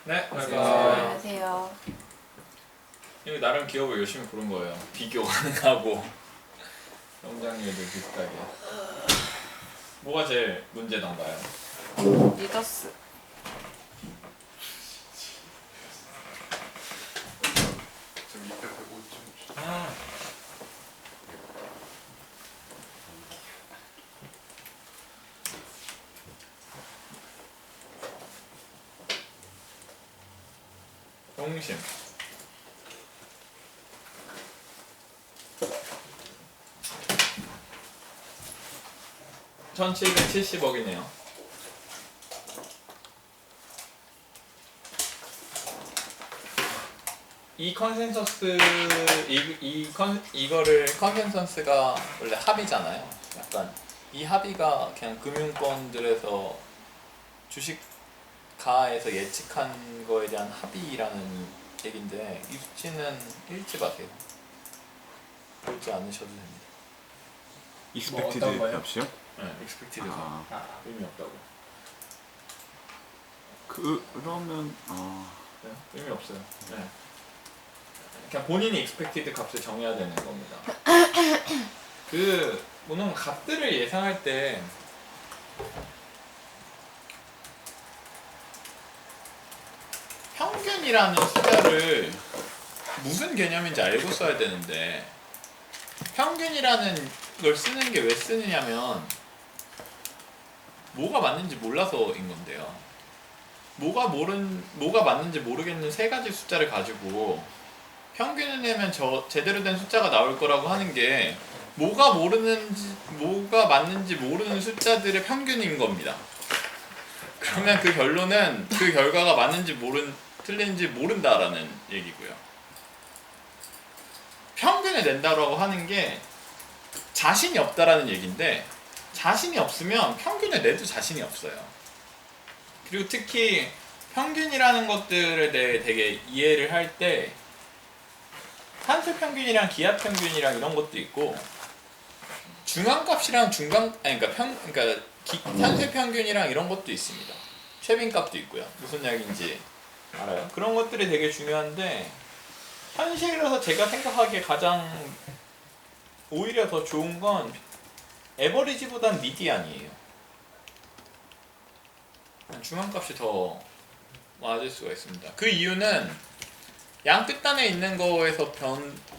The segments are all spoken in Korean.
네, 안녕하세요. 이거 나름 기업을 열심히 고른 거예요. 비교 가능하고 성장률도 비슷하게. 뭐가 제일 문제던가요? 리더스. 저 밑에 150점. 아, 용심. 1770억이네요. 이 컨센서스 이거를 컨센서스가 원래 합의잖아요. 약간 이 합의가 그냥 금융권들에서 주식가에서 예측한 거에 대한 합의라는 얘긴데 이 수치는 읽지 마세요. 읽지 않으셔도 됩니다. 익스펙티드 어떤 거요? 값이요? 네, expected가 아, 의미 없다고. 그러면 네, 의미 없어요. 네. 그냥 본인이 expected 값을 정해야 되는 겁니다. 물론 값들을 예상할 때 평균이라는 숫자를 무슨 개념인지 알고 써야 되는데 평균이라는 걸 쓰는 게 왜 쓰느냐면 뭐가 맞는지 몰라서인 건데요. 뭐가 맞는지 모르겠는 세 가지 숫자를 가지고 평균을 내면 제대로 된 숫자가 나올 거라고 하는 게 뭐가 맞는지 모르는 숫자들의 평균인 겁니다. 그러면 그 결론은 그 결과가 틀린지 모른다라는 얘기고요. 평균을 낸다라고 하는 게 자신이 없다라는 얘기인데 자신이 없으면 평균을 내도 자신이 없어요. 그리고 특히 평균이라는 것들에 대해 되게 이해를 할 때 산술 평균이랑 기하 평균이랑 이런 것도 있고 중앙값이랑 산술 평균이랑 이런 것도 있습니다. 최빈값도 있고요. 무슨 얘기인지 알아요? 그런 것들이 되게 중요한데 현실에서 제가 생각하기에 가장 오히려 더 좋은 건 에버리지보단 미디안이에요. 중앙값이 더 맞을 수가 있습니다. 그 이유는 양 끝단에 있는 거에서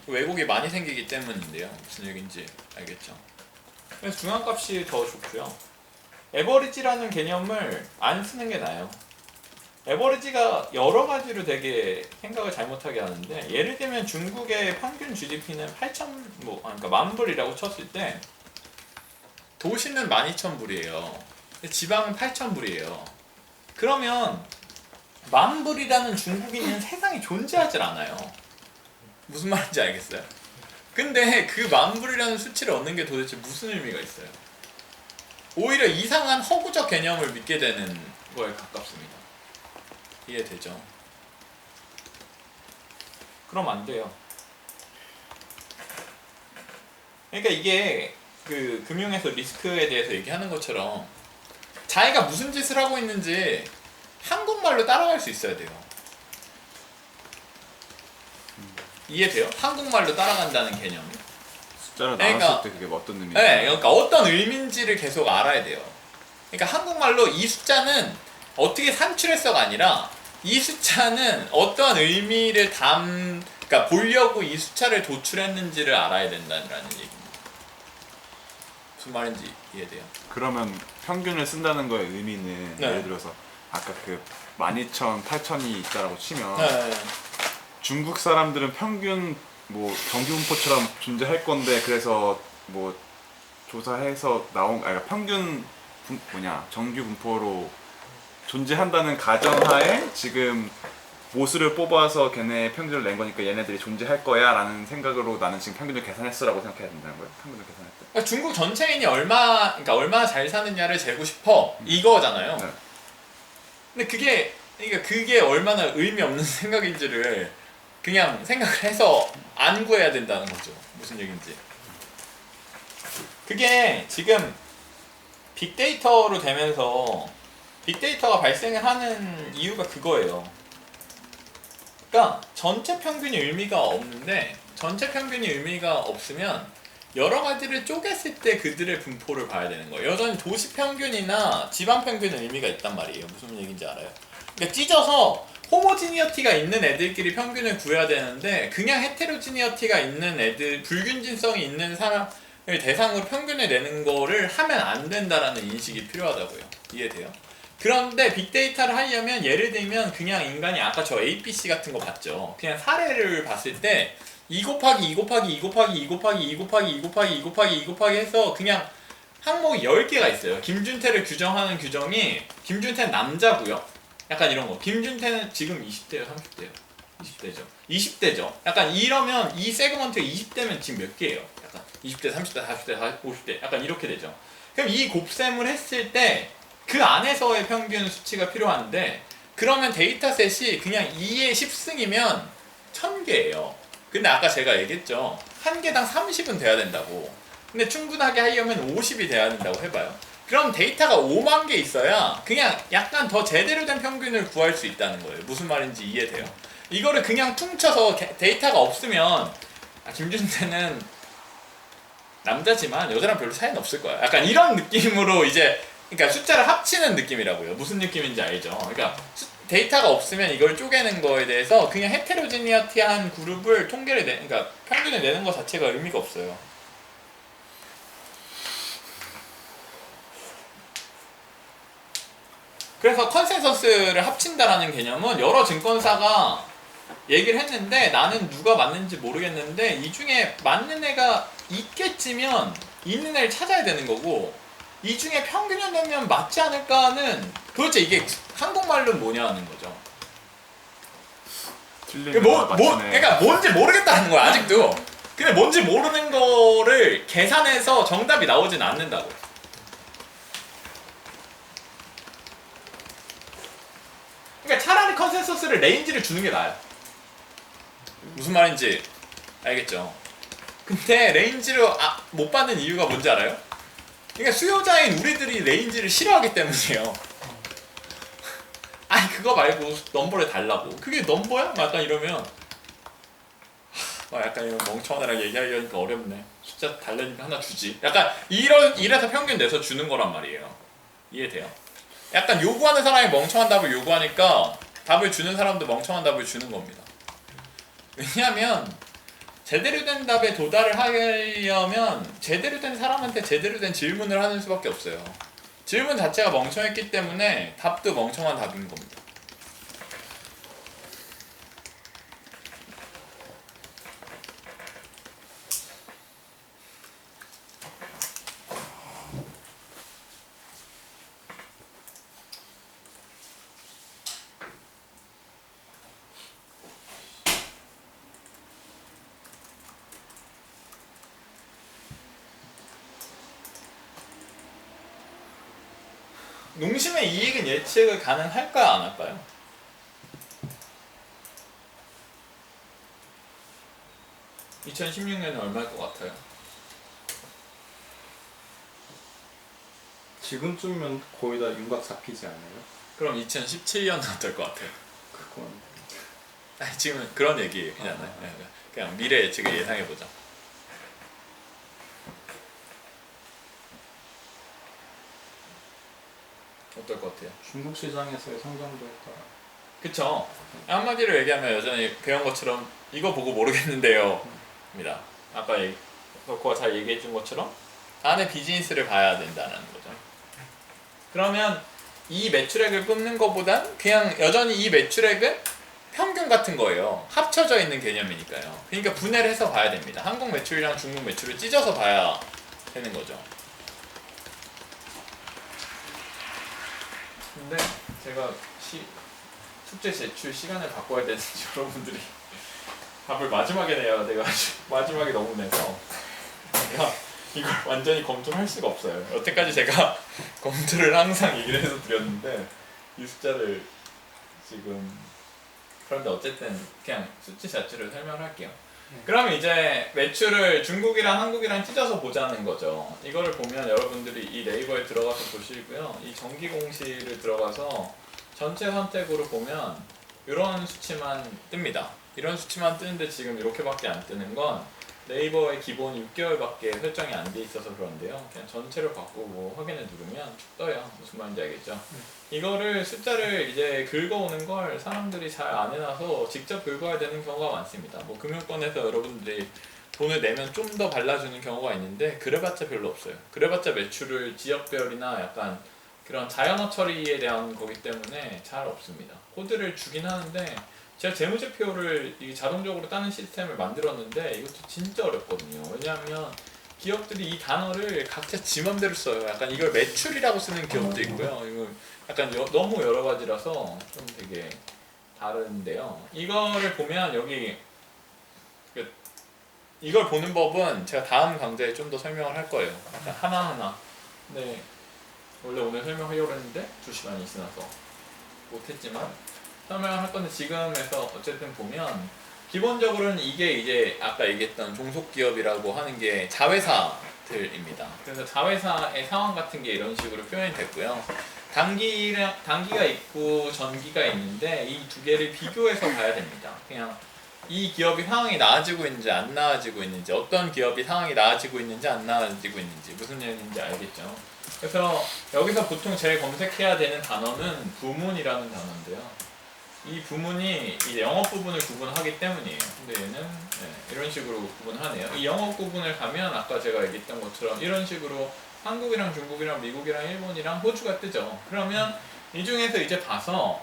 왜곡이 많이 생기기 때문인데요. 무슨 얘기인지 알겠죠? 그래서 중앙값이 더 좋고요. 에버리지라는 개념을 안 쓰는 게 나아요. 에버리지가 여러 가지로 되게 생각을 잘못하게 하는데 예를 들면 중국의 평균 GDP는 그러니까 10,000불이라고 쳤을 때 도시는 12,000불이에요. 지방은 8,000불이에요. 그러면 10,000불이라는 중국인은 세상에 존재하질 않아요. 무슨 말인지 알겠어요? 근데 그 10,000불이라는 수치를 얻는 게 도대체 무슨 의미가 있어요? 오히려 이상한 허구적 개념을 믿게 되는 거에 가깝습니다. 이해되죠? 그럼 안 돼요. 그러니까 이게 그 금융에서 리스크에 대해서 얘기하는 것처럼 자기가 무슨 짓을 하고 있는지 한국말로 따라갈 수 있어야 돼요. 이해돼요? 한국말로 따라간다는 개념이. 숫자를 그러니까- 나눴을 때 그게 어떤 의미인지. 네, 그러니까 어떤 의미인지를 계속 알아야 돼요. 그러니까 한국말로 이 숫자는 어떻게 산출했어가 아니라 이 숫자는 어떠한 의미를 그러니까 보려고 이 숫자를 도출했는지를 알아야 된다는 얘기입니다. 무슨 말인지 이해돼요? 그러면 평균을 쓴다는 거의 의미는 네. 예를 들어서 아까 그 12,000, 8,000이 있다라고 치면 네. 중국 사람들은 평균 뭐 정규분포처럼 존재할 건데 그래서 뭐 조사해서 평균 정규분포로 존재한다는 가정하에 지금 보수를 뽑아서 걔네 평균을 낸 거니까 얘네들이 존재할 거야 라는 생각으로 나는 지금 평균을 계산했어 라고 생각해야 된다는 거예요? 평균을 계산할 때? 그러니까 중국 전체인이 얼마나 잘 사느냐를 재고 싶어 이거잖아요. 네. 근데 그게 얼마나 의미 없는 생각인지를 그냥 생각을 해서 안 구해야 된다는 거죠. 무슨 얘기인지. 그게 지금 빅데이터로 되면서 빅데이터가 발생을 하는 이유가 그거예요. 그러니까 전체 평균이 의미가 없는데 전체 평균이 의미가 없으면 여러 가지를 쪼갰을 때 그들의 분포를 봐야 되는 거예요. 여전히 도시 평균이나 지방 평균은 의미가 있단 말이에요. 무슨 얘기인지 알아요? 그러니까 찢어서 호모지니어티가 있는 애들끼리 평균을 구해야 되는데 그냥 헤테로지니어티가 있는 애들, 불균진성이 있는 사람을 대상으로 평균을 내는 거를 하면 안 된다라는 인식이 필요하다고요. 이해돼요? 그런데 빅데이터를 하려면 예를 들면 그냥 인간이 아까 저 APC 같은 거 봤죠. 그냥 사례를 봤을 때 2 곱하기 2 곱하기 2 곱하기 2 곱하기 2 곱하기 2 곱하기 2 곱하기 2 곱하기 해서 그냥 항목이 10개가 있어요. 김준태를 규정하는 규정이 김준태는 남자고요. 약간 이런 거. 김준태는 지금 20대예요? 30대예요? 20대죠. 20대죠. 약간 이러면 이 세그먼트가 20대면 지금 몇 개예요? 약간 20대, 30대, 40대, 50대 약간 이렇게 되죠. 그럼 이 곱셈을 했을 때 그 안에서의 평균 수치가 필요한데 그러면 데이터셋이 그냥 2의 10승이면 1000개예요. 근데 아까 제가 얘기했죠. 한 개당 30은 돼야 된다고. 근데 충분하게 하려면 50이 돼야 된다고 해봐요. 그럼 데이터가 5만 개 있어야 그냥 약간 더 제대로 된 평균을 구할 수 있다는 거예요. 무슨 말인지 이해돼요? 이거를 그냥 퉁쳐서 데이터가 없으면 김준태는 남자지만 여자랑 별로 차이는 없을 거야. 약간 이런 느낌으로 이제 그러니까 숫자를 합치는 느낌이라고요. 무슨 느낌인지 알죠? 그러니까 데이터가 없으면 이걸 쪼개는 거에 대해서 그냥 헤테로지니어티한 그룹을 통계를 그러니까 평균을 내는 것 자체가 의미가 없어요. 그래서 컨센서스를 합친다라는 개념은 여러 증권사가 얘기를 했는데 나는 누가 맞는지 모르겠는데 이 중에 맞는 애가 있겠지면 있는 애를 찾아야 되는 거고 이 중에 평균을 내면 맞지 않을까는 도대체 이게 한국말로는 뭐냐 하는 거죠. 그러니까 뭔지 모르겠다는 거야 아직도. 근데 뭔지 모르는 거를 계산해서 정답이 나오진 않는다고. 그러니까 차라리 컨센서스를 레인지를 주는 게 나아요. 무슨 말인지 알겠죠? 근데 레인지를 못 받는 이유가 뭔지 알아요? 그러니까 수요자인 우리들이 레인지를 싫어하기 때문이에요. 아니 그거 말고 넘버를 달라고. 그게 넘버야? 약간 이러면 약간 이런 멍청하다랑 얘기하려니까 어렵네. 숫자 달라니까 하나 주지. 약간 이래서 평균 내서 주는 거란 말이에요. 이해돼요? 약간 요구하는 사람이 멍청한 답을 요구하니까 답을 주는 사람도 멍청한 답을 주는 겁니다. 왜냐하면 제대로 된 답에 도달을 하려면 제대로 된 사람한테 제대로 된 질문을 하는 수밖에 없어요. 질문 자체가 멍청했기 때문에 답도 멍청한 답인 겁니다. 농심의 이익은 예측을 가능할까요? 안 할까요? (2016년에) 얼마일 것 같아요? 지금쯤이면 거의 다 윤곽 잡히지 않아요? 그럼 2017년은 어떨 것 같아요? 그건 아니 지금 그런 얘기예요. 그냥 미래 예측을 예상해보자. 어떨 것 같아요? 중국 시장에서의 성장도에 따라. 그쵸? 한마디로 얘기하면 여전히 배운 것처럼 이거 보고 모르겠는데요 입니다. 아까 덕후가 잘 얘기해준 것처럼 안에 비즈니스를 봐야 된다는 거죠. 그러면 이 매출액을 뽑는 것보단 그냥 여전히 이 매출액은 평균 같은 거예요. 합쳐져 있는 개념이니까요. 그러니까 분해를 해서 봐야 됩니다. 한국 매출이랑 중국 매출을 찢어서 봐야 되는 거죠. 근데 제가 숙제 제출 시간을 바꿔야 되는지 여러분들이 답을 마지막에 내야 돼가지고 마지막에 너무 내서 제가 이걸 완전히 검토를 할 수가 없어요. 여태까지 제가 검토를 항상 얘기를 해서 드렸는데 이 숫자를 지금 그런데 어쨌든 그냥 수치 자체를 설명할게요. 그러면 이제 매출을 중국이랑 한국이랑 찢어서 보자는 거죠. 이거를 보면 여러분들이 이 네이버에 들어가서 보시고요. 이 정기공시를 들어가서 전체 선택으로 보면 이런 수치만 뜹니다. 이런 수치만 뜨는데 지금 이렇게밖에 안 뜨는 건 네이버의 기본 6개월밖에 설정이 안 돼 있어서 그런데요. 그냥 전체로 바꾸고 확인을 누르면 쭉 떠요. 무슨 말인지 알겠죠? 이거를 숫자를 이제 긁어오는 걸 사람들이 잘 안 해놔서 직접 긁어야 되는 경우가 많습니다. 뭐 금융권에서 여러분들이 돈을 내면 좀 더 발라주는 경우가 있는데 그래봤자 별로 없어요. 그래봤자 매출을 지역별이나 약간 그런 자연어 처리에 대한 거기 때문에 잘 없습니다. 코드를 주긴 하는데 제가 재무제표를 이 자동적으로 따는 시스템을 만들었는데 이것도 진짜 어렵거든요. 왜냐하면 기업들이 이 단어를 각자 지 맘대로 써요. 약간 이걸 매출이라고 쓰는 기업도 있고요. 이거 약간 너무 여러 가지라서 좀 되게 다른데요. 이거를 보면 여기 이걸 보는 법은 제가 다음 강좌에 좀 더 설명을 할 거예요. 약간 하나하나. 네. 원래 오늘 설명하려고 했는데 2시간이 지나서 못했지만 설명을 할 건데 지금에서 어쨌든 보면 기본적으로는 이게 이제 아까 얘기했던 종속기업이라고 하는 게 자회사들입니다. 그래서 자회사의 상황 같은 게 이런 식으로 표현이 됐고요. 단기가 있고 전기가 있는데 이 두 개를 비교해서 봐야 됩니다. 그냥 이 기업이 상황이 나아지고 있는지 안 나아지고 있는지, 어떤 기업이 상황이 나아지고 있는지 안 나아지고 있는지 무슨 얘기인지 알겠죠? 그래서 여기서 보통 제일 검색해야 되는 단어는 부문이라는 단어인데요. 이 부문이 이제 영업 부분을 구분하기 때문이에요. 근데 얘는 이런 식으로 구분하네요. 이 영업 부분을 가면 아까 제가 얘기했던 것처럼 이런 식으로 한국이랑 중국이랑 미국이랑 일본이랑 호주가 뜨죠. 그러면 이 중에서 이제 봐서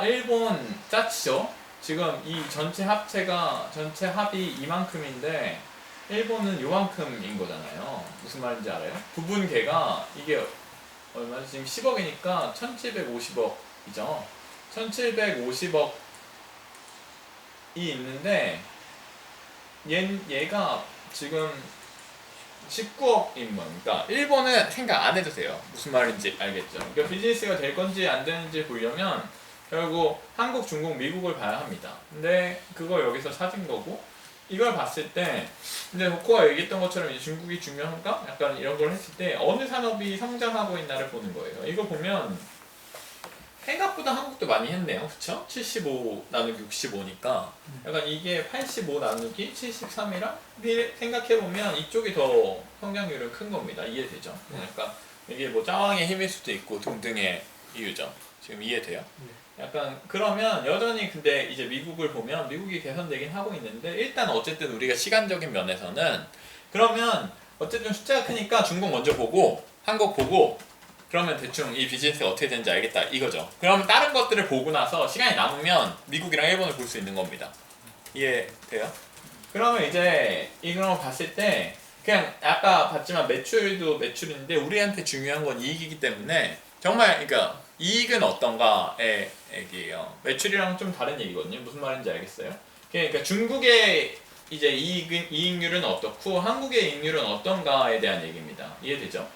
일본 짜치죠. 지금 이 전체 합이 이만큼인데 일본은 요만큼인 거잖아요. 무슨 말인지 알아요? 부분계가 이게 얼마지? 지금 10억이니까 1750억이죠. 1750억이 있는데 얘가 지금 19억인 거니까 일본은 생각 안 해도 돼요. 무슨 말인지 알겠죠? 그러니까 비즈니스가 될 건지 안 되는지 보려면 결국 한국, 중국, 미국을 봐야 합니다. 근데 그걸 여기서 찾은 거고 이걸 봤을 때 근데 호코가 얘기했던 것처럼 이제 중국이 중요한가? 약간 이런 걸 했을 때 어느 산업이 성장하고 있나를 보는 거예요. 이거 보면 생각보다 한국도 많이 했네요. 그쵸? 75 나누기 65니까 약간 이게 85 나누기 73이랑 생각해보면 이쪽이 더 성장률은 큰 겁니다. 이해되죠? 그러니까 이게 뭐 짜왕의 힘일 수도 있고 등등의 이유죠. 지금 이해돼요? 약간 그러면 여전히 근데 이제 미국을 보면 미국이 개선되긴 하고 있는데 일단 어쨌든 우리가 시간적인 면에서는 그러면 어쨌든 숫자가 크니까 중국 먼저 보고 한국 보고 그러면 대충 이 비즈니스가 어떻게 되는지 알겠다 이거죠. 그러면 다른 것들을 보고 나서 시간이 남으면 미국이랑 일본을 볼 수 있는 겁니다. 이해돼요? 그러면 이제 이걸 봤을 때 그냥 아까 봤지만 매출도 매출인데 우리한테 중요한 건 이익이기 때문에 정말 그러니까 이익은 어떤가의 얘기예요. 매출이랑 좀 다른 얘기거든요. 무슨 말인지 알겠어요? 그러니까 중국의 이제 이익률은 어떻고 한국의 이익률은 어떤가에 대한 얘기입니다. 이해되죠?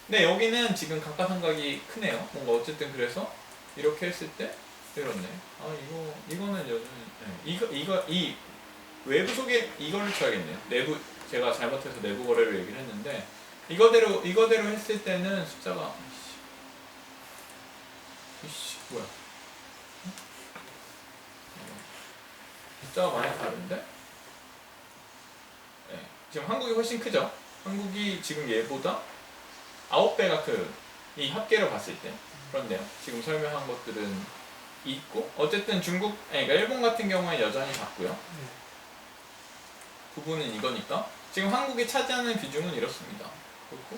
근데 여기는 지금 감가상각이 크네요. 뭔가 어쨌든 그래서 이렇게 했을 때 이렇네. 이거는 여전히 이 외부 소개 이걸로 쳐야겠네요. 내부 제가 잘못해서 내부 거래를 얘기를 했는데 이거대로 했을 때는 숫자가 뭐야? 숫자가 많이 다른데? 네. 지금 한국이 훨씬 크죠? 한국이 지금 얘보다 9배가 이 합계를 봤을 때 그런데요. 지금 설명한 것들은 있고 어쨌든 그러니까 일본 같은 경우에 여전히 작고요. 부분은 이거니까 지금 한국이 차지하는 비중은 이렇습니다. 그렇고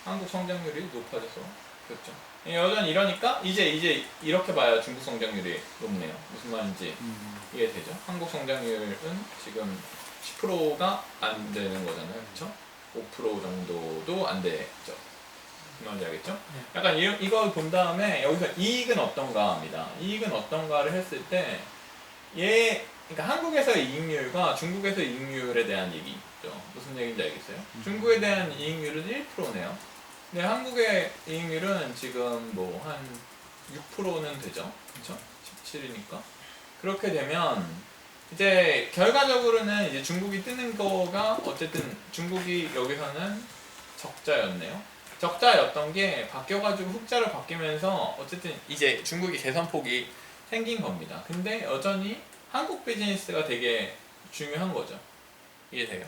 한국 성장률이 높아져서 그렇죠. 여전히 이러니까 이제 이렇게 봐야 중국 성장률이 높네요. 무슨 말인지 이해되죠? 한국 성장률은 지금 10%가 안 되는 거잖아요. 그렇죠? 5% 정도도 안 되죠. 무슨 말인지 알겠죠? 약간 이걸 본 다음에 여기서 이익은 어떤가 합니다. 이익은 어떤가를 했을 때 그러니까 한국에서의 이익률과 중국에서의 이익률에 대한 얘기죠. 무슨 얘기인지 알겠어요? 중국에 대한 이익률은 1%네요. 근데 한국의 이익률은 지금 뭐 한 6%는 되죠. 그렇죠? 17이니까. 그렇게 되면 이제 결과적으로는 이제 중국이 뜨는 거가 어쨌든 중국이 여기서는 적자였네요. 적자였던 게 바뀌어가지고 흑자로 바뀌면서 어쨌든 이제 중국이 개선폭이 생긴 겁니다. 근데 여전히 한국 비즈니스가 되게 중요한 거죠. 이해돼요?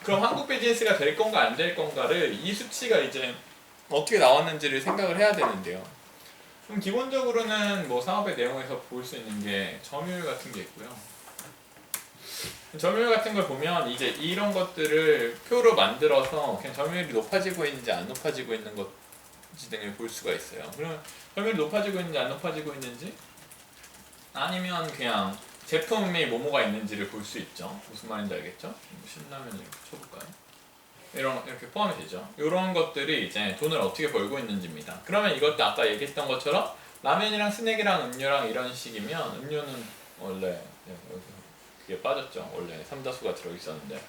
그럼 한국 비즈니스가 될 건가 안 될 건가를 이 수치가 이제 어떻게 나왔는지를 생각을 해야 되는데요. 그럼 기본적으로는 뭐 사업의 내용에서 볼 수 있는 게 점유율 같은 게 있고요. 점유율 같은 걸 보면 이제 이런 것들을 표로 만들어서 그냥 점유율이 높아지고 있는지 안 높아지고 있는 것인지 등을 볼 수가 있어요. 그러면 점유율이 높아지고 있는지 안 높아지고 있는지 아니면 그냥 제품이 뭐뭐가 있는지를 볼 수 있죠. 무슨 말인지 알겠죠? 신라면을 이렇게 쳐볼까요? 이렇게 포함이 되죠. 이런 것들이 이제 돈을 어떻게 벌고 있는지입니다. 그러면 이것도 아까 얘기했던 것처럼 라면이랑 스낵이랑 음료랑 이런 식이면 음료는 원래 여기 그게 빠졌죠. 원래 삼다수가 들어있었는데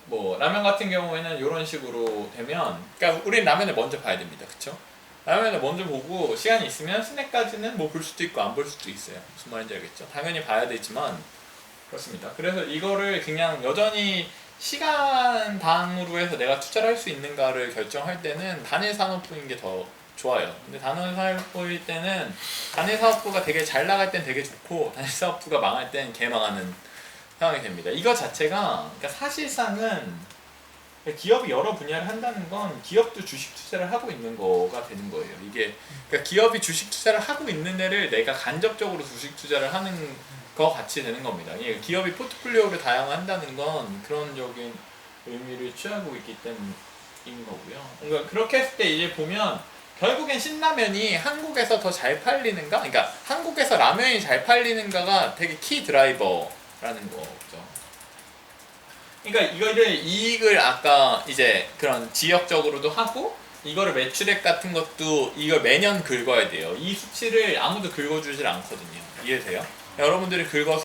뭐 라면 같은 경우에는 이런 식으로 되면 그러니까 우리는 라면을 먼저 봐야 됩니다. 그쵸? 라면을 먼저 보고 시간이 있으면 스낵까지는 뭐 볼 수도 있고 안 볼 수도 있어요. 무슨 말인지 알겠죠? 당연히 봐야 되지만 그렇습니다. 그래서 이거를 그냥 여전히 시간당으로 해서 내가 투자를 할 수 있는가를 결정할 때는 단일 산업부인 게 더 좋아요. 근데 단일 산업부일 때는 단일 사업부가 되게 잘 나갈 땐 되게 좋고 단일 사업부가 망할 땐 개망하는 상황이 됩니다. 이거 자체가 그러니까 사실상은 기업이 여러 분야를 한다는 건 기업도 주식 투자를 하고 있는 거가 되는 거예요. 이게 그러니까 기업이 주식 투자를 하고 있는 애를 내가 간접적으로 주식 투자를 하는 거 같이 되는 겁니다. 이게 기업이 포트폴리오를 다양화한다는 건 그런적인 의미를 취하고 있기 때문인 거고요. 그러니까 그렇게 했을 때 이제 보면 결국엔 신라면이 한국에서 더 잘 팔리는가? 그러니까 한국에서 라면이 잘 팔리는가가 되게 키 드라이버라는 거죠. 그러니까 이거를 이익을 아까 이제 그런 지역적으로도 하고 이거를 매출액 같은 것도 이걸 매년 긁어야 돼요. 이 수치를 아무도 긁어주질 않거든요. 이해돼요? 여러분들이 긁어서